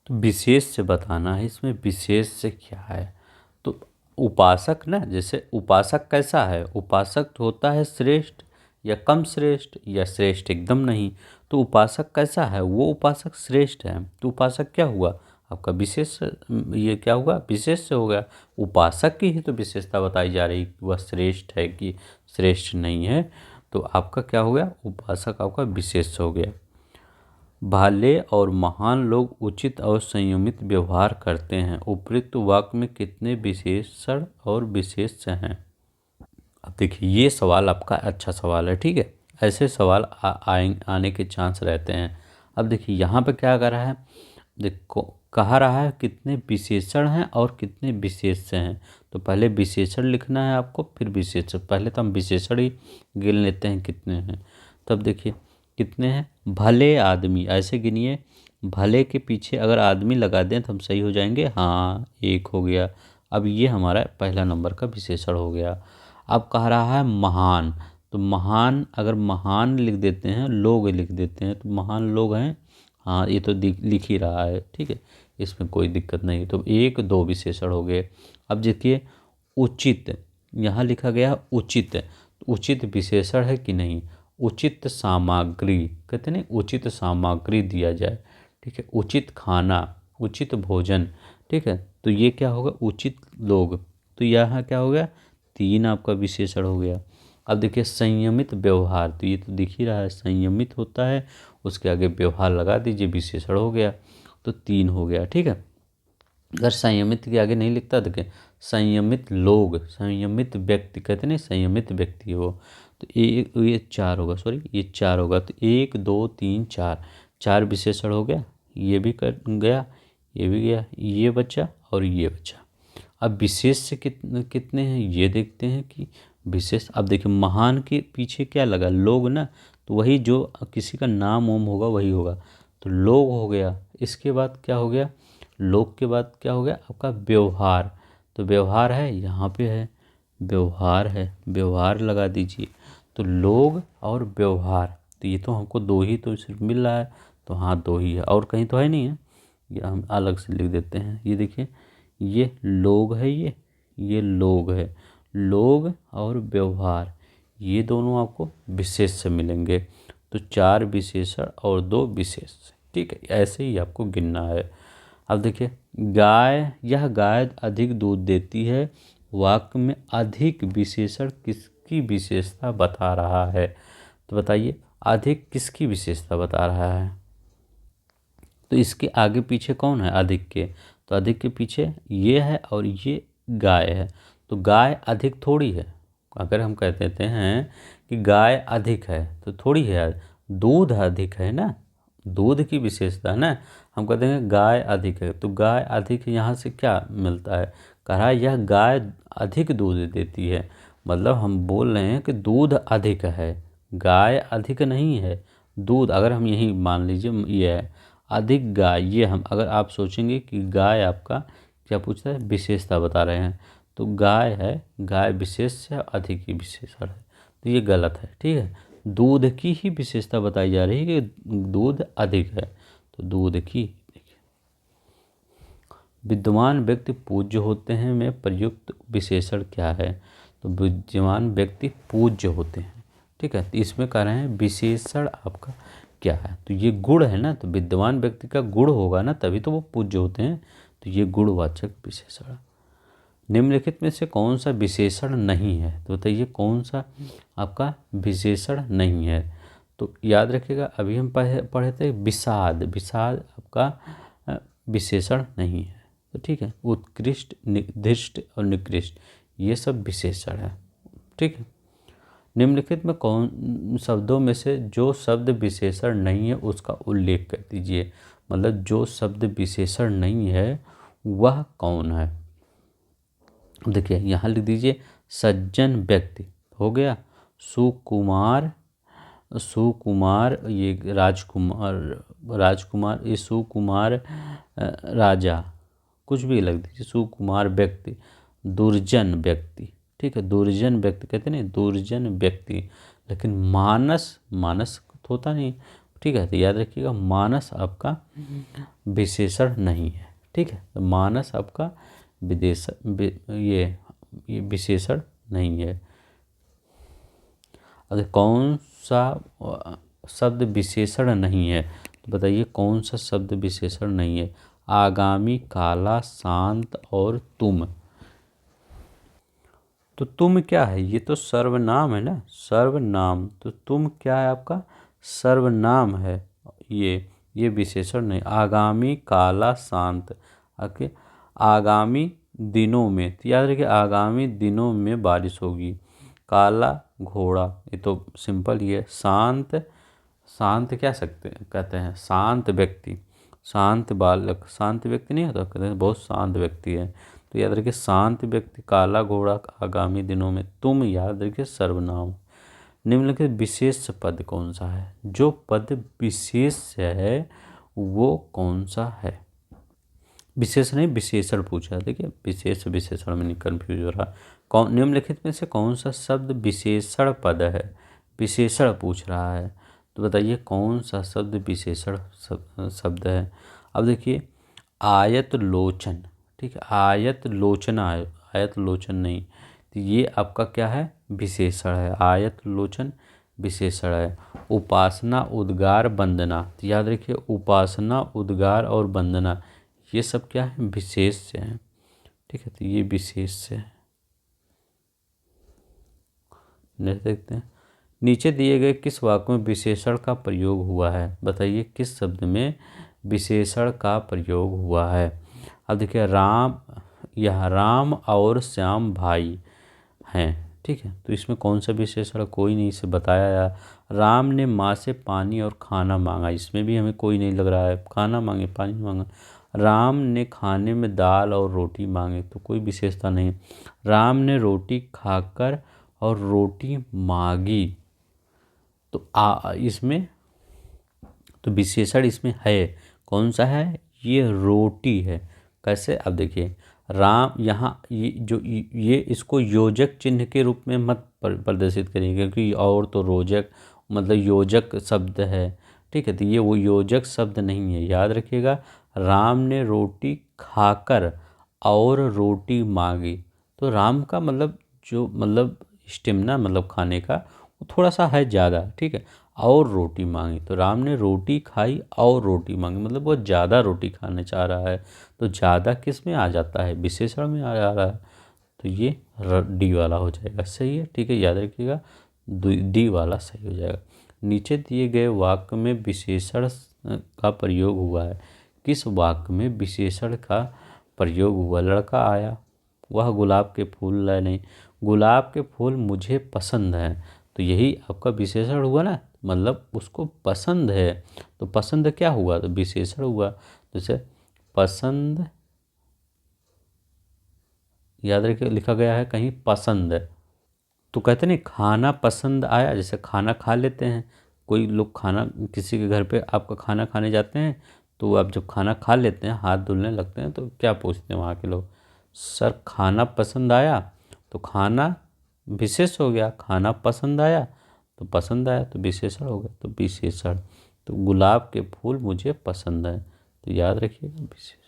तो विशेष से बताना है, इसमें विशेष से क्या है? तो उपासक ना, जैसे उपासक कैसा है? उपासक होता है श्रेष्ठ या कम श्रेष्ठ या श्रेष्ठ एकदम नहीं। तो उपासक कैसा है? वो उपासक श्रेष्ठ है। तो उपासक क्या हुआ आपका? विशेष। ये क्या हुआ? विशेष से हो गया। उपासक की ही तो विशेषता बताई जा रही कि वह श्रेष्ठ है कि श्रेष्ठ नहीं है। तो आपका क्या हो गया? उपासक आपका विशेष हो गया। भाले और महान लोग उचित और संयमित व्यवहार करते हैं। उपयुक्त वाक्य में कितने विशेषण और विशेष्य हैं? अब देखिए ये सवाल आपका अच्छा सवाल है। ठीक है, ऐसे सवाल आने के चांस रहते हैं। अब देखिए यहाँ पे क्या कर रहा है? देखो कहा रहा है कितने विशेषण हैं और कितने विशेष्य हैं। तो पहले विशेषण लिखना है आपको, फिर विशेषण। पहले तो हम विशेषण ही गिन लेते हैं कितने हैं। तब देखिए कितने हैं? भले आदमी, ऐसे गिनिए। भले के पीछे अगर आदमी लगा दें तो हम सही हो जाएंगे। हाँ, एक हो गया। अब ये हमारा पहला नंबर का विशेषण हो गया। अब कह रहा है महान, तो महान अगर महान लिख देते हैं, लोग लिख देते हैं, तो महान लोग हैं। हाँ, ये तो लिख ही रहा है। ठीक है, इसमें कोई दिक्कत नहीं। तो एक दो विशेषण हो गए। अब देखिए उचित, यहाँ लिखा गया उचित। तो उचित विशेषण है कि नहीं? उचित सामग्री, कहते नहीं उचित सामग्री दिया जाए। ठीक है, उचित खाना, उचित भोजन। ठीक है, तो ये क्या होगा? उचित लोग। तो यहाँ क्या हो गया? तीन आपका विशेषण हो गया। अब देखिए संयमित व्यवहार, तो ये तो दिख ही रहा है संयमित होता है, उसके आगे व्यवहार लगा दीजिए, विशेषण हो गया। तो तीन हो गया। ठीक है, अगर संयमित के आगे नहीं लिखता, देखिए संयमित लोग, संयमित व्यक्ति, कहते नहीं संयमित व्यक्ति हो। तो ये चार होगा, सॉरी ये चार होगा। तो एक दो तीन चार, चार विशेषण हो गया। ये भी कर गया, ये भी गया, ये बचा और ये बचा। अब विशेष से कितने हैं ये देखते हैं कि विशेष। अब देखिए महान के पीछे क्या लगा? लोग ना, तो वही जो किसी का नाम ओम होगा वही होगा। तो लोग हो गया। इसके बाद क्या हो गया? लोग के बाद क्या हो गया आपका? व्यवहार। तो व्यवहार है, यहाँ पे है व्यवहार है, व्यवहार लगा दीजिए। तो लोग और व्यवहार, तो ये तो हमको दो ही तो सिर्फ मिल रहा है। तो हाँ दो ही है, और कहीं तो है नहीं है। ये हम अलग से लिख देते हैं। ये देखिए ये लोग है, ये लोग है। लोग और व्यवहार ये दोनों आपको विशेष से मिलेंगे। तो चार विशेषण और दो विशेष। ठीक है, ऐसे ही आपको गिनना है। अब देखिए गाय, यह गाय अधिक दूध देती है। वाक्य में अधिक विशेषण किसकी विशेषता बता रहा है? तो बताइए अधिक किसकी विशेषता बता रहा है? तो इसके आगे पीछे कौन है अधिक के? तो अधिक के पीछे ये है और ये गाय है। तो गाय अधिक थोड़ी है। अगर हम कह देते हैं कि गाय अधिक है तो थोड़ी है, दूध अधिक है ना, दूध की विशेषता है ना। हम कहते हैं गाय अधिक है, तो गाय अधिक यहाँ से क्या मिलता है? कह रहा है यह गाय अधिक दूध देती है। मतलब हम बोल रहे हैं कि दूध अधिक है, गाय अधिक नहीं है। दूध अगर हम यही मान लीजिए ये है अधिक गाय, ये हम अगर आप सोचेंगे कि गाय आपका क्या पूछता है, विशेषता बता रहे हैं, तो गाय है, गाय विशेष है, अधिक ही विशेषण है, तो ये गलत है। ठीक है, दूध की ही विशेषता बताई जा रही है कि दूध अधिक है, तो दूध की। विद्वान व्यक्ति पूज्य होते हैं में प्रयुक्त विशेषण क्या है, तो विद्वान व्यक्ति पूज्य होते हैं। ठीक है, तो इसमें कह रहे हैं विशेषण आपका क्या है, तो ये गुण है ना, तो विद्वान व्यक्ति का गुण होगा ना तभी तो वो पूज्य होते हैं, तो ये गुणवाचक विशेषण। निम्नलिखित में से कौन सा विशेषण नहीं है, तो बताइए कौन सा आपका विशेषण नहीं है। तो याद रखिएगा अभी हम पढ़े थे विषाद, विषाद आपका विशेषण नहीं है। तो ठीक है, उत्कृष्ट, निर्दिष्ट और निकृष्ट ये सब विशेषण है। ठीक है, निम्नलिखित में कौन शब्दों में से जो शब्द विशेषण नहीं है उसका उल्लेख कर दीजिए। मतलब जो शब्द विशेषण नहीं है वह कौन है। देखिए यहाँ लिख दीजिए सज्जन व्यक्ति हो गया, सुकुमार, सुकुमार ये राजकुमार, राजकुमार ये सुकुमार राजा, कुछ भी लग दीजिए, सुकुमार व्यक्ति, दुर्जन व्यक्ति। ठीक है, दुर्जन व्यक्ति कहते नहीं, दुर्जन व्यक्ति, लेकिन मानस, मानस तो होता नहीं। ठीक है, तो याद रखिएगा मानस आपका विशेषण नहीं है। ठीक है, तो मानस आपका विदेश ये विशेषण नहीं है। अगर कौन सा शब्द विशेषण नहीं है, तो बताइए कौन सा शब्द विशेषण नहीं है। आगामी, काला, शांत और तुम। तो तुम क्या है, ये तो सर्वनाम है ना, सर्वनाम, तो तुम क्या है आपका सर्वनाम है। ये विशेषण नहीं। आगामी, काला, शांत, ओके। आगामी दिनों में, तो याद रखिए आगामी दिनों में बारिश होगी। काला घोड़ा, ये तो सिंपल ही है। शांत, शांत क्या सकते हैं कहते हैं शांत व्यक्ति, शांत बालक, शांत व्यक्ति नहीं होता, कहते हैं बहुत शांत व्यक्ति है। तो याद रखिए शांत व्यक्ति, काला घोड़ा, आगामी दिनों में, तुम याद रखिए सर्वनाम। निम्नलिखित विशेष पद कौन सा है, जो पद विशेष है वो कौन सा है। विशेष नहीं विशेषण पूछा है, देखिए विशेष विशेषण में नहीं कन्फ्यूज हो रहा। कौन निम्नलिखित में से कौन सा शब्द विशेषण पद है, विशेषण पूछ रहा है, तो बताइए कौन सा शब्द विशेषण शब्द है। अब देखिए आयत लोचन, ठीक है, आयत लोचना है, आयत लोचन नहीं, तो ये आपका क्या है विशेषण है, आयत लोचन विशेषण है। उपासना, उद्गार, वंदना, तो याद रखिए उपासना, उद्गार और वंदना ये सब क्या है विशेष से हैं। ठीक है, तो ये विशेष से है। देखते हैं नीचे दिए गए किस वाक्य में विशेषण का प्रयोग हुआ है, बताइए किस शब्द में विशेषण का प्रयोग हुआ है। अब देखिए राम, यह राम और श्याम भाई हैं। ठीक है, तो इसमें कौन सा विशेषण, कोई नहीं, इसे बताया या राम ने माँ से पानी और खाना मांगा, इसमें भी हमें कोई नहीं लग रहा है, खाना मांगे पानी मांगा। राम ने खाने में दाल और रोटी मांगे, तो कोई विशेषता नहीं। राम ने रोटी खाकर और रोटी मांगी, तो इसमें तो विशेषण इसमें है, कौन सा है, ये रोटी है। कैसे, अब देखिए राम यहाँ ये इसको योजक चिन्ह के रूप में मत प्रदर्शित करिए, क्योंकि और तो रोजक मतलब योजक शब्द है। ठीक है, तो ये वो योजक शब्द नहीं है, याद रखिएगा। राम ने रोटी खाकर और रोटी मांगी, तो राम का मतलब जो मतलब स्टेमिना मतलब खाने का वो थोड़ा सा है ज़्यादा। ठीक है, और रोटी मांगी, तो राम ने रोटी खाई और रोटी मांगी, मतलब वो ज़्यादा रोटी खाने चाह रहा है, तो ज़्यादा किस में आ जाता है विशेषण में आ जा रहा है, तो ये डी वाला हो जाएगा, सही है। ठीक है, याद रखिएगा डी वाला सही हो जाएगा। नीचे दिए गए वाक्य में विशेषण का प्रयोग हुआ है, किस वाक्य में विशेषण का प्रयोग हुआ। लड़का आया, वह गुलाब के फूल लाए नहीं, गुलाब के फूल मुझे पसंद है, तो यही आपका विशेषण हुआ ना, मतलब उसको पसंद है, तो पसंद क्या हुआ, तो विशेषण हुआ। जैसे पसंद याद रखिए, लिखा गया है कहीं पसंद। तो कहते नहीं खाना पसंद आया, जैसे खाना खा लेते हैं, कोई लोग खाना किसी के घर पे आपका खाना खाने जाते हैं, तो आप जब खाना खा लेते हैं हाथ धुलने लगते हैं तो क्या पूछते हैं वहाँ के लोग, सर खाना पसंद आया। तो खाना विशेष हो गया, खाना पसंद आया तो पसंद आया, तो विशेषण हो गया, तो विशेषण। तो गुलाब के फूल मुझे पसंद है, तो याद रखिएगा विशेषण।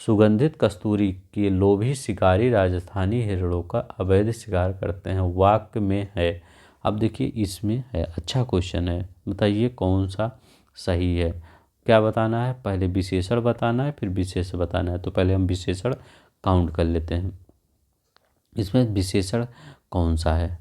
सुगंधित कस्तूरी के लोभी शिकारी राजस्थानी हिरणों का अवैध शिकार करते हैं, वाक्य में है। अब देखिए इसमें है, अच्छा क्वेश्चन है, बताइए कौन सा सही है। क्या बताना है, पहले विशेषण बताना है फिर विशेष बताना है। तो पहले हम विशेषण काउंट कर लेते हैं। इसमें विशेषण कौन सा है,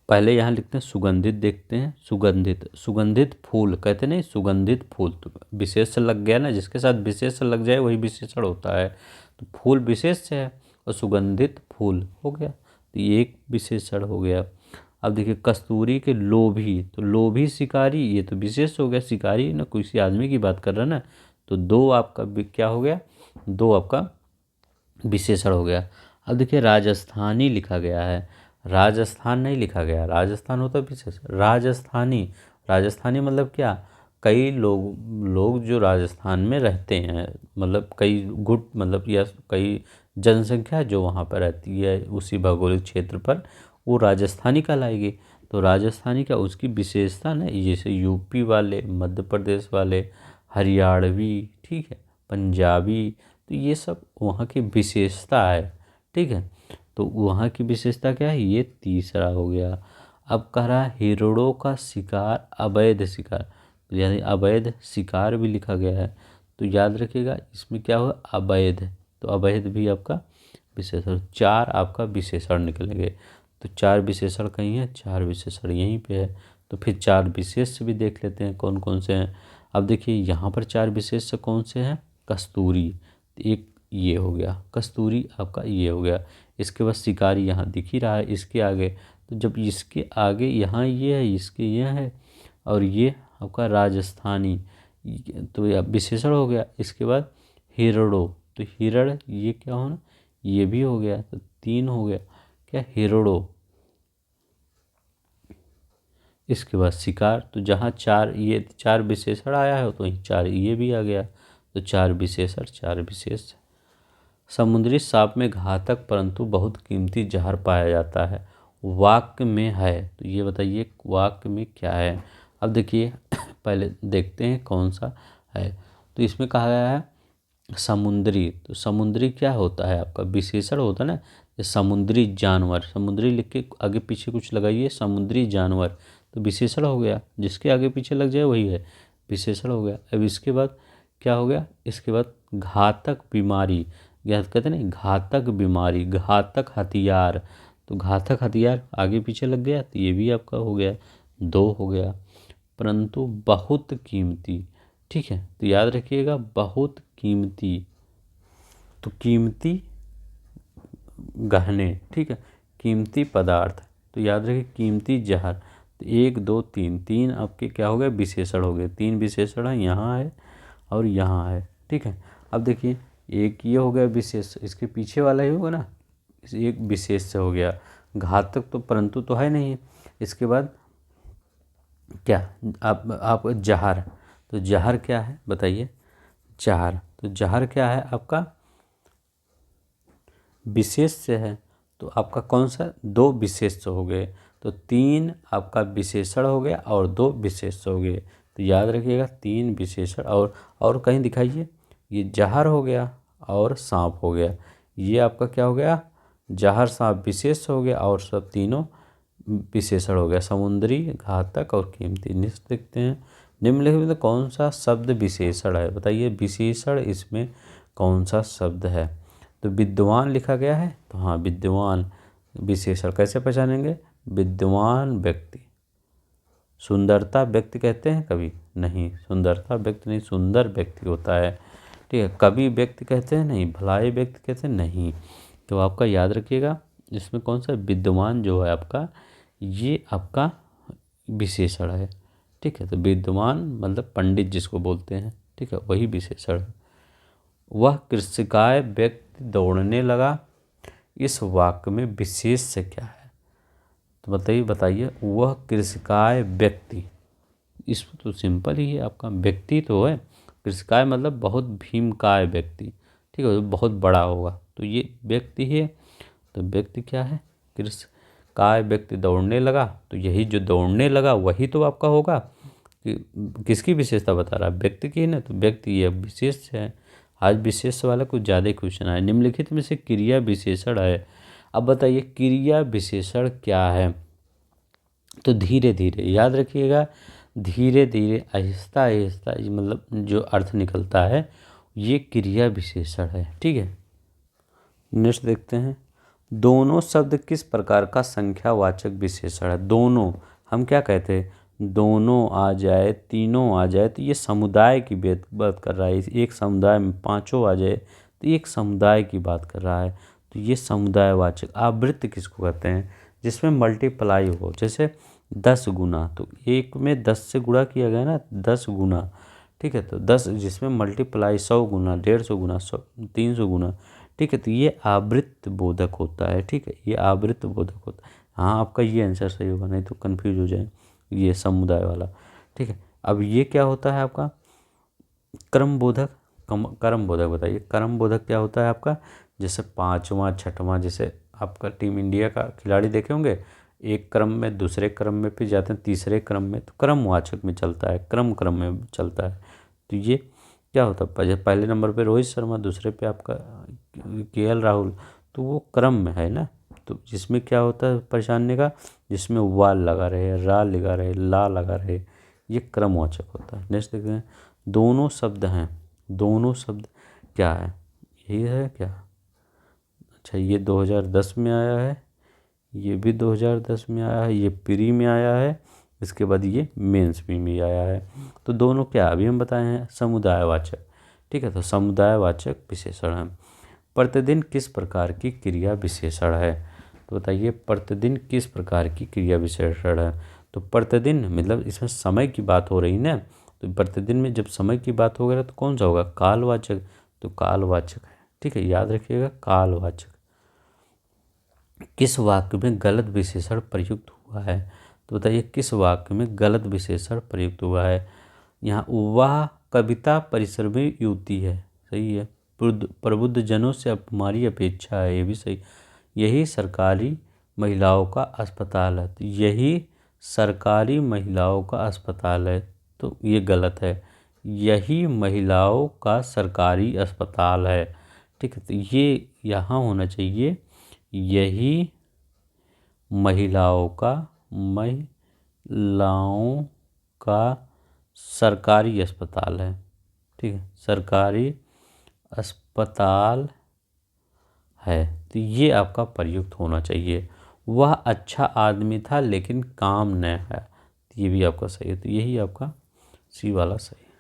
पहले यहाँ लिखते हैं सुगंधित, देखते हैं सुगंधित, सुगंधित फूल कहते नहीं, सुगंधित फूल। तो विशेष लग गया ना, जिसके साथ विशेष लग जाए वही विशेषण होता है। तो फूल विशेष है और सुगंधित फूल हो गया, तो ये एक विशेषण हो गया। अब देखिए कस्तूरी के लोभी, तो लोभी शिकारी, ये तो विशेष हो गया, शिकारी ना किसी आदमी की बात कर रहा है ना, तो दो आपका क्या हो गया, दो आपका विशेषण हो गया। अब देखिए राजस्थानी लिखा गया है, राजस्थान नहीं लिखा गया, राजस्थान होता विशेष, राजस्थानी। राजस्थानी मतलब क्या, कई लोग जो राजस्थान में रहते हैं, मतलब कई गुट, मतलब या कई जनसंख्या जो वहाँ पर रहती है उसी भौगोलिक क्षेत्र पर, वो राजस्थानी कहलाएगी। तो राजस्थानी क्या उसकी विशेषता ना, जैसे यूपी वाले, मध्य प्रदेश वाले, हरियाणवी, ठीक है, पंजाबी, तो ये सब वहाँ की विशेषता है, ठीक है। तो वहाँ की विशेषता क्या है, ये तीसरा हो गया। अब कह रहा है हिरणों का शिकार अवैध शिकार, तो यानी अवैध शिकार भी लिखा गया है, तो याद रखिएगा इसमें क्या हुआ, अवैध। तो अवैध भी आपका विशेषण, चार आपका विशेषण निकलेंगे। तो चार विशेषण कहीं है, चार विशेषण यहीं पे है। तो फिर चार विशेष भी देख लेते हैं कौन कौन से हैं। अब देखिए यहाँ पर चार विशेष कौन से हैं, कस्तूरी, एक ये हो गया, कस्तूरी आपका ये हो गया। इसके बाद शिकारी यहाँ दिख ही रहा है इसके आगे, तो जब इसके आगे यहाँ ये है, इसके ये है, और ये आपका राजस्थानी, तो यह विशेषण हो गया। इसके बाद हिरणों, तो हिरण ये क्या होना, ये भी हो गया, तो तीन हो गया क्या, हिरणों। इसके बाद शिकार, तो जहाँ चार ये चार विशेषण आया है तो वहीं चार ये भी आ गया, तो चार विशेषण चार विशेष। समुद्री सांप में घातक परंतु बहुत कीमती जहर पाया जाता है, वाक्य में है, तो ये बताइए वाक्य में क्या है। अब देखिए पहले देखते हैं कौन सा है। तो इसमें कहा गया है समुद्री, तो समुद्री क्या होता है आपका, विशेषण होता है ना, ये समुद्री जानवर, समुद्री लिख के आगे पीछे कुछ लगाइए, समुद्री जानवर, तो विशेषण हो गया, जिसके आगे पीछे लग जाए वही है, विशेषण हो गया। अब इसके बाद क्या हो गया, इसके बाद घातक बीमारी, या कहते हैं ना घातक बीमारी, घातक हथियार, तो घातक हथियार आगे पीछे लग गया, तो ये भी आपका हो गया, दो हो गया। परंतु बहुत कीमती, ठीक है, तो याद रखिएगा बहुत कीमती, तो कीमती गहने, ठीक है, कीमती पदार्थ, तो याद रखिए कीमती जहर। तो एक दो तीन, तीन आपके क्या हो गए, विशेषण हो गए, तीन विशेषण है, यहाँ है और यहाँ है, ठीक है। अब देखिए एक ये हो गया विशेष, इसके पीछे वाला ही होगा ना, एक विशेष से हो गया, घातक तो परंतु तो है नहीं। इसके बाद क्या, आप जहर, तो जहर क्या है बताइए, जहर, तो जहर क्या है आपका विशेष से है, तो आपका कौन सा, दो विशेष से हो गए, तो तीन आपका विशेषण हो गया और दो विशेष हो गए। तो याद रखिएगा तीन विशेषण, और कहीं दिखाइए, ये जहर हो गया और सांप हो गया, ये आपका क्या हो गया, जहर सांप विशेष हो गया और सब तीनों विशेषण हो गया, समुद्री, घातक और कीमती। नेक्स्ट देखते हैं, निम्नलिखित में कौन सा शब्द विशेषण है, बताइए विशेषण इसमें कौन सा शब्द है। तो विद्वान लिखा गया है, तो हाँ विद्वान विशेषण, कैसे पहचानेंगे, विद्वान व्यक्ति। सुंदरता व्यक्ति कहते हैं कभी नहीं, सुंदरता व्यक्ति नहीं, सुंदर व्यक्ति होता है, ठीक है। कवि व्यक्ति कहते हैं नहीं, भलाई व्यक्ति कहते हैं नहीं। तो आपका याद रखिएगा इसमें कौन सा, विद्वान जो है आपका, ये आपका विशेषण है, ठीक है। तो विद्वान मतलब पंडित जिसको बोलते हैं, ठीक है, वही विशेषण है। वह कृषिकाय व्यक्ति दौड़ने लगा। इस वाक्य में विशेष्य क्या है? तो बताइए वह कृषिकाय व्यक्ति, इसमें तो सिंपल ही है आपका, व्यक्ति तो है। कृषिकाय मतलब बहुत भीमकाय व्यक्ति, ठीक है, तो बहुत बड़ा होगा, तो ये व्यक्ति है। तो व्यक्ति क्या है? कृषिकाय व्यक्ति दौड़ने लगा, तो यही जो दौड़ने लगा वही तो आपका होगा। किसकी विशेषता बता रहा है? व्यक्ति की है ना, तो व्यक्ति ये विशेष है। आज विशेष वाला कुछ ज़्यादा ही क्वेश्चन है। निम्नलिखित में से क्रिया विशेषण है। अब बताइए क्रिया विशेषण क्या है? तो धीरे धीरे याद रखिएगा, धीरे धीरे आहिस्ता आहिस्ता मतलब जो अर्थ निकलता है ये क्रिया विशेषण है, ठीक है। नेक्स्ट देखते हैं, दोनों शब्द किस प्रकार का संख्यावाचक विशेषण है? दोनों, हम क्या कहते हैं? दोनों आ जाए, तीनों आ जाए तो ये समुदाय की बात कर रहा है। एक समुदाय में पांचों आ जाए तो एक समुदाय की बात कर रहा है, तो ये समुदायवाचक। आवृत्ति किसको कहते हैं? जिसमें मल्टीप्लाई हो, जैसे 10 गुना, तो एक में 10 से गुणा किया गया ना, 10 गुना, ठीक है। तो 10 जिसमें मल्टीप्लाई 100 गुना, 150 गुना, 300 गुना, ठीक है। तो ये आवृत्त बोधक होता है, ठीक है, ये आवृत्त बोधक होता है। हाँ, आपका ये आंसर सही होगा, नहीं तो कंफ्यूज हो जाए, ये समुदाय वाला, ठीक है। अब ये क्या होता है आपका? क्रम बोधक। क्रम बोधक बताइए, क्रम बोधक क्या होता है आपका? जैसे पाँचवा छठवां, जैसे आपका टीम इंडिया का खिलाड़ी देखे होंगे, एक क्रम में दूसरे क्रम में फिर जाते हैं तीसरे क्रम में, तो क्रमवाचक में चलता है, क्रम में चलता है। तो ये क्या होता है? पहले नंबर पे रोहित शर्मा, दूसरे पे आपका केएल राहुल, तो वो क्रम में है ना। तो जिसमें क्या होता है पहचानने का? जिसमें वाल लगा रहे, रा लगा रहे, ला लगा रहे, ये क्रमवाचक होता है। नेक्स्ट देखते हैं, दोनों शब्द हैं, दोनों शब्द क्या है? यही है क्या? अच्छा, ये 2010 में आया है, ये भी 2010 में आया है, ये प्री में आया है, इसके बाद ये मेंस में आया है। तो दोनों क्या अभी हम बताए हैं? समुदायवाचक, ठीक है। तो समुदायवाचक विशेषण है। प्रतिदिन किस प्रकार की क्रिया विशेषण है? तो बताइए प्रतिदिन किस प्रकार की क्रिया विशेषण है? तो प्रतिदिन मतलब इसमें समय की बात हो रही ना, तो प्रतिदिन में जब समय की बात होगा तो कौन सा होगा? कालवाचक, तो कालवाचक है, ठीक है, याद रखिएगा कालवाचक। किस वाक्य में गलत विशेषण प्रयुक्त हुआ है? तो बताइए किस वाक्य में गलत विशेषण प्रयुक्त हुआ है? यहाँ वह कविता परिसर में युवती है, सही है। प्रबुद्ध जनों से अब हमारी अपेक्षा है, ये भी सही। यही सरकारी महिलाओं का अस्पताल है, तो यही सरकारी महिलाओं का अस्पताल है, तो ये गलत है। यही महिलाओं का सरकारी अस्पताल है, ठीक है। तो ये यहाँ होना चाहिए, यही महिलाओं का सरकारी अस्पताल है, ठीक है, सरकारी अस्पताल है, तो ये आपका प्रयुक्त होना चाहिए। वह अच्छा आदमी था लेकिन काम न है, तो ये भी आपका सही है, तो यही आपका सी वाला सही है।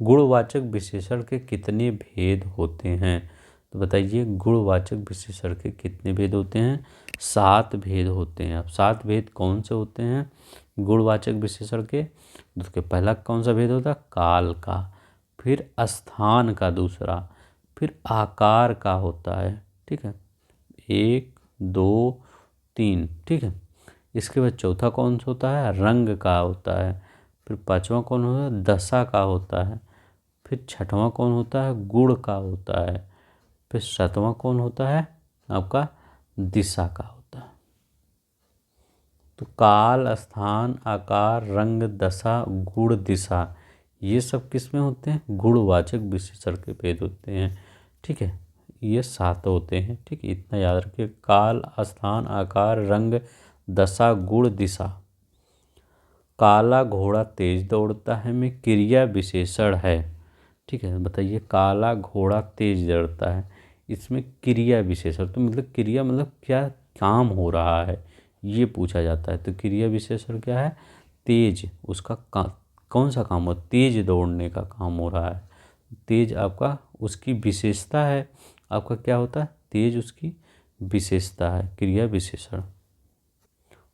गुणवाचक विशेषण के कितने भेद होते हैं? तो बताइए गुणवाचक विशेषण के कितने भेद होते हैं? 7 भेद होते हैं। अब 7 भेद कौन से होते हैं गुणवाचक विशेषण के? उसके पहला कौन सा भेद होता है? काल का, फिर स्थान का दूसरा, फिर आकार का होता है, ठीक है, 1 2 3, ठीक है। इसके बाद चौथा कौन सा होता है? रंग का होता है। फिर पांचवा कौन होता है? दशा का होता है। फिर छठवां कौन होता है? गुण का होता है। फिर सातवां कौन होता है? आपका दिशा का होता है। तो काल, स्थान, आकार, रंग, दशा, गुण, दिशा, ये सब किस में होते हैं? गुणवाचक विशेषण के भेद होते हैं, ठीक है। ये 7 होते हैं, ठीक है, इतना याद रखिए। काल, स्थान, आकार, रंग, दशा, गुण, दिशा। काला घोड़ा तेज दौड़ता है में क्रिया विशेषण है, ठीक है। बताइए काला घोड़ा तेज दौड़ता है, इसमें क्रिया विशेषण, तो मतलब क्रिया मतलब क्या काम हो रहा है ये पूछा जाता है। तो क्रिया विशेषण क्या है? तेज, उसका कौन सा काम हो? तेज दौड़ने का काम हो रहा है। तेज आपका उसकी विशेषता है, आपका क्या होता है? तेज उसकी विशेषता है, क्रिया विशेषण।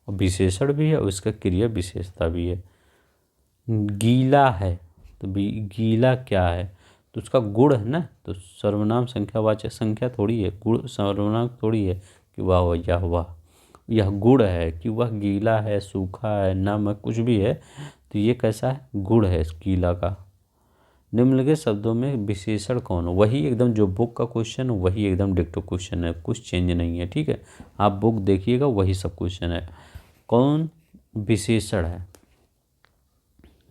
और विशेषण भी है और इसका क्रिया विशेषता भी है। गीला है, तो गीला क्या है? तो उसका गुण है ना, तो सर्वनाम संख्यावाचक संख्या थोड़ी है, गुण सर्वनाम थोड़ी है कि यह गुड़ है, कि वह गीला है, सूखा है, नमक कुछ भी है, तो ये कैसा है, गुड़ है गीला का। निम्नलिखित शब्दों में विशेषण कौन हो, वही एकदम जो बुक का क्वेश्चन वही एकदम डिक्टो क्वेश्चन है, कुछ चेंज नहीं है, ठीक है। आप बुक देखिएगा वही सब क्वेश्चन है। कौन विशेषण है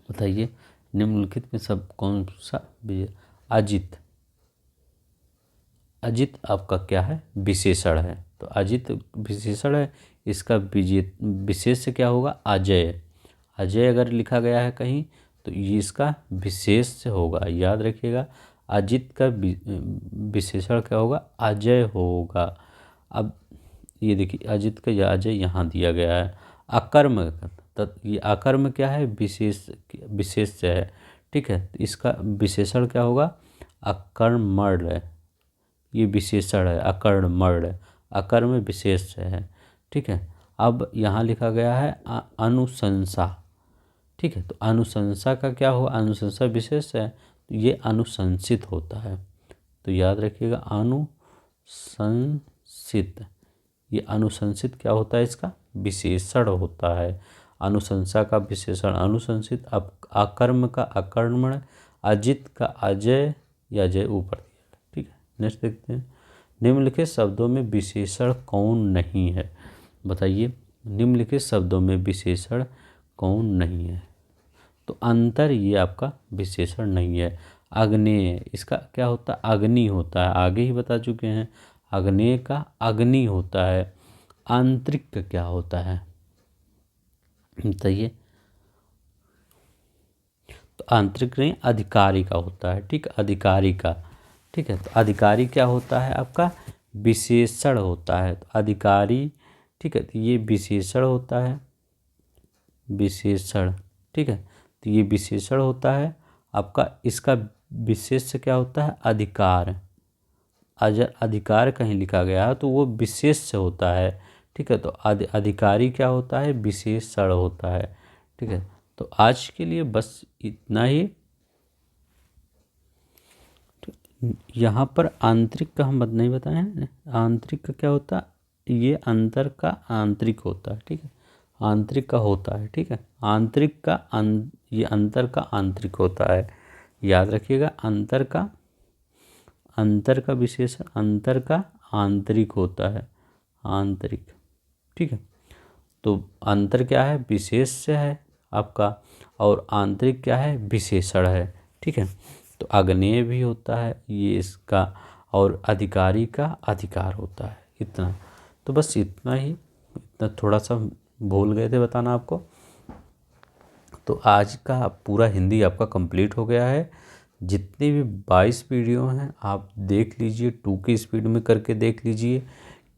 बताइए, निम्नलिखित में सब कौन सा अजित, अजित आपका क्या है, विशेषण है। तो अजित विशेषण है, इसका विशेष क्या होगा, अजय। अजय अगर लिखा गया है कहीं तो ये इसका विशेष होगा, याद रखिएगा। अजित का विशेषण क्या होगा, अजय होगा। अब ये देखिए अजित का या अजय यहाँ दिया गया है। अकर्म, ये अकर्म क्या है, विशेष है, ठीक है। तो इसका विशेषण क्या होगा, अकर्मण्य, ये विशेषण है अकर्मण्य, अकर्म विशेष है, ठीक है। अब यहाँ लिखा गया है अनुशंसा, ठीक है। तो अनुशंसा का क्या हो, अनुशंसा विशेष है, तो ये अनुशंसित होता है। तो याद रखिएगा अनुशंसित, ये अनुशंसित क्या होता है, इसका विशेषण होता है। अनुशंसा का विशेषण अनुशंसित। अब अकर्म का अकर्मण्य, अजित का अजय या जय ऊपर दिया है, ठीक है। नेक्स्ट देखते हैं, निम्नलिखित शब्दों में विशेषण कौन नहीं है, बताइए निम्नलिखित शब्दों में विशेषण कौन नहीं है। तो अंतर ये आपका विशेषण नहीं है। अग्नेय, इसका क्या होता है, अग्नि होता है, आगे ही बता चुके हैं। अग्नेय का अग्नि होता है। आंतरिक का क्या होता है बताइए, तो आंतरिक नहीं, अधिकारी का होता है, ठीक, अधिकारी का, ठीक है। तो अधिकारी क्या होता है आपका, विशेषण होता है। तो अधिकारी, ठीक है, तो ये विशेषण होता है, विशेषण, ठीक है। तो ये विशेषण होता है आपका, इसका विशेष क्या होता है, अधिकार। अधिकार कहीं लिखा गया है तो वो विशेष से होता है, ठीक है। तो अधिकारी क्या होता है, विशेषण होता है, ठीक है। तो आज के लिए बस इतना ही। यहाँ पर आंतरिक का हम नहीं बताए हैं, आंतरिक का क्या होता है, ये अंतर का आंतरिक होता है, ठीक है, आंतरिक का होता है, ठीक है। आंतरिक का ये अंतर का आंतरिक होता है, याद रखिएगा। अंतर का विशेषण अंतर का आंतरिक होता है, आंतरिक, ठीक है। तो अंतर क्या है, विशेष से है आपका, और आंतरिक क्या है, विशेषण है, ठीक है। तो अग्नेय भी होता है ये इसका, और अधिकारी का अधिकार होता है, इतना। तो बस इतना ही, इतना थोड़ा सा भूल गए थे बताना आपको। तो आज का पूरा हिंदी आपका कंप्लीट हो गया है। जितने भी 22 वीडियो हैं आप देख लीजिए, 2 की स्पीड में करके देख लीजिए,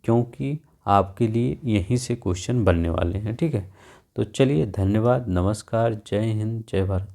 क्योंकि आपके लिए यहीं से क्वेश्चन बनने वाले हैं, ठीक है। तो चलिए, धन्यवाद, नमस्कार, जय हिंद, जय भारत।